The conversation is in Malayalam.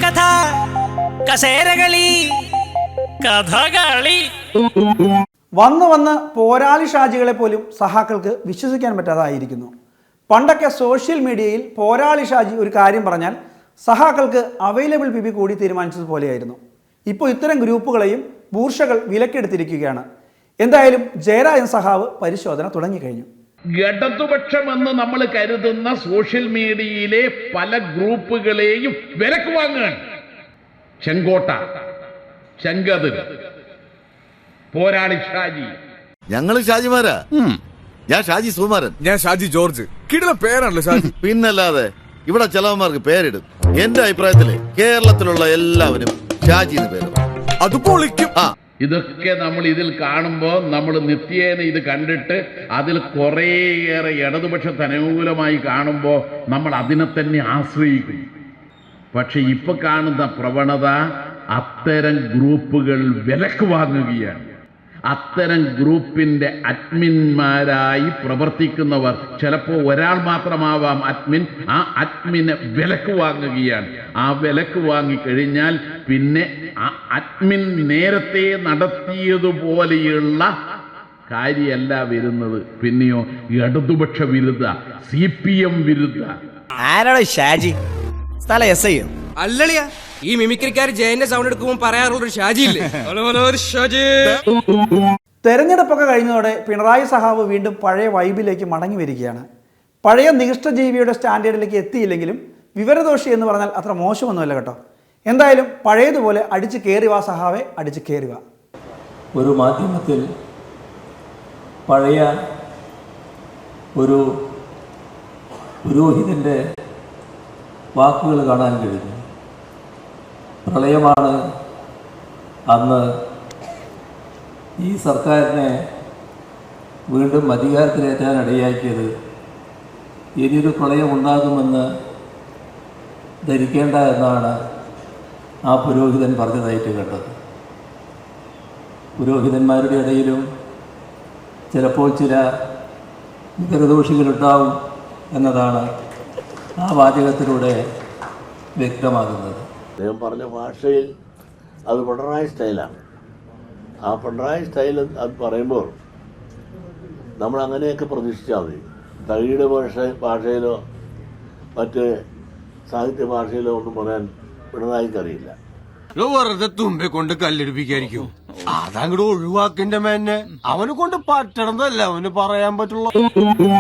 കഥ കസേരകളി കഥകളി. വന്ന് പോരാളി ഷാജികളെ പോലും സഹാക്കൾക്ക് വിശ്വസിക്കാൻ പറ്റാതായിരിക്കുന്നു. പണ്ടൊക്കെ സോഷ്യൽ മീഡിയയിൽ പോരാളി ഷാജി ഒരു കാര്യം പറഞ്ഞാൽ സഹാക്കൾക്ക് അവൈലബിൾ പിബി കൂടി തീരുമാനിച്ചതുപോലെയായിരുന്നു. ഇപ്പോൾ ഇത്തരം ഗ്രൂപ്പുകളെയും ബൂർഷകൾ വിലക്കെടുത്തിരിക്കുകയാണ്. എന്തായാലും ജയരാജൻ സഹാവ് പരിശോധന തുടങ്ങിക്കഴിഞ്ഞു. ഇടതുപക്ഷമെന്ന് നമ്മൾ കരുതുന്ന സോഷ്യൽ മീഡിയയിലെ പല ഗ്രൂപ്പുകളെയും വിലക്ക് വാങ്ങുകയാണ്. ചെങ്കോട്ട, ചെങ്കതിർ, പോരാളി ഷാജി. ഞങ്ങള് ഷാജിമാരാ. ഞാൻ ഷാജി സുകുമാരൻ. ഞാൻ ഷാജി ജോർജ്. കിടന്ന പേരാണല്ലോ ഷാജി. പിന്നല്ലാതെ ഇവിടെ ചിലവന്മാർക്ക് പേരിടും. എന്റെ അഭിപ്രായത്തില് കേരളത്തിലുള്ള എല്ലാവരും ഷാജി എന്ന് പേര്. അത് പൊളിക്കും. ഇതൊക്കെ നമ്മൾ ഇതിൽ കാണുമ്പോൾ നമ്മൾ നിത്യേന ഇത് കണ്ടിട്ട് അതിൽ കുറേയേറെ ഇടതുപക്ഷത്തിന് അനുകൂലമായി കാണുമ്പോൾ നമ്മൾ അതിനെ തന്നെ ആശ്രയിക്കും. പക്ഷെ ഇപ്പൊ കാണുന്ന പ്രവണത അത്തരം ഗ്രൂപ്പുകൾ വിലക്ക് വാങ്ങുകയാണ്. അത്തരം ഗ്രൂപ്പിന്റെ അഡ്മിന്മാരായി പ്രവർത്തിക്കുന്നവർ, ചിലപ്പോൾ ഒരാൾ മാത്രമാവാം അഡ്മിൻ, ആ അഡ്മിനെ വിലക്ക് വാങ്ങുകയാണ്. ആ വിലക്ക് വാങ്ങിക്കഴിഞ്ഞാൽ പിന്നെ ആ അഡ്മിൻ നേരത്തെ നടത്തിയതുപോലെയുള്ള കാര്യമല്ല വരുന്നത്. പിന്നെയോ ഇടതുപക്ഷ വിരുദ്ധ, CPM വിരുദ്ധ. ആരാടോ ഷാജി? സ്ഥല എസ് ഐ അല്ലളിയാ, ഈ മിമിക്രിക്കാർ ജയന്റെ സൗണ്ട് എടുക്കുമ്പോൾ പറയാറുള്ളൊരു ഷാജി ഇല്ലേ? ഷാജി. തെരഞ്ഞെടുപ്പൊക്കെ കഴിഞ്ഞതോടെ പിണറായി സഹാവ് വീണ്ടും പഴയ വൈബിലേക്ക് മടങ്ങി വരികയാണ്. പഴയ നികഷ്ടജീവിയുടെ സ്റ്റാൻഡേർഡിലേക്ക് എത്തിയില്ലെങ്കിലും വിവരദോഷി എന്ന് പറഞ്ഞാൽ അത്ര മോശമൊന്നുമല്ല കേട്ടോ. എന്തായാലും പഴയതുപോലെ അടിച്ച് കയറിവാ സഹാവെ, അടിച്ച് കയറിവാ. ഒരു മാധ്യമത്തിൽ പഴയ ഒരു പുരോഹിതൻ്റെ വാക്കുകൾ കാണാൻ കഴിഞ്ഞു. പ്രളയമാണ് അന്ന് ഈ സർക്കാരിനെ വീണ്ടും അധികാരത്തിലേറ്റാൻ ഇടയാക്കിയത്. ഇനിയൊരു പ്രളയം ഉണ്ടാകുമെന്ന് ധരിക്കേണ്ട എന്നാണ് ആ പുരോഹിതൻ പറഞ്ഞതായിട്ട് കേട്ടത്. പുരോഹിതന്മാരുടെ ഇടയിലും ചിലപ്പോൾ ചില വികരദോഷികളുണ്ടാവും എന്നതാണ് ആ വാചകത്തിലൂടെ വ്യക്തമാകുന്നത്. അദ്ദേഹം പറഞ്ഞ ഭാഷയിൽ അത് പിണറായി സ്റ്റൈലാണ്. ആ പിണറായി സ്റ്റൈൽ അത് പറയുമ്പോൾ നമ്മൾ അങ്ങനെയൊക്കെ പ്രതീക്ഷിച്ചാൽ മതി. തകിയുടെ ഭാഷയിലോ മറ്റ് സാഹിത്യ ഭാഷയിലോ ഒന്നും പറയാൻ പിണറായിക്കറിയില്ല. വെറുതെ തുമ്പെ കൊണ്ട് കല്ലെടുപ്പിക്കായിരിക്കും. അതങ്ങോട്ട് ഒഴിവാക്കിന്റെ മേന്നെ അവനെ കൊണ്ട് പറ്റണതല്ല അവന് പറയാൻ പറ്റുള്ളൂ.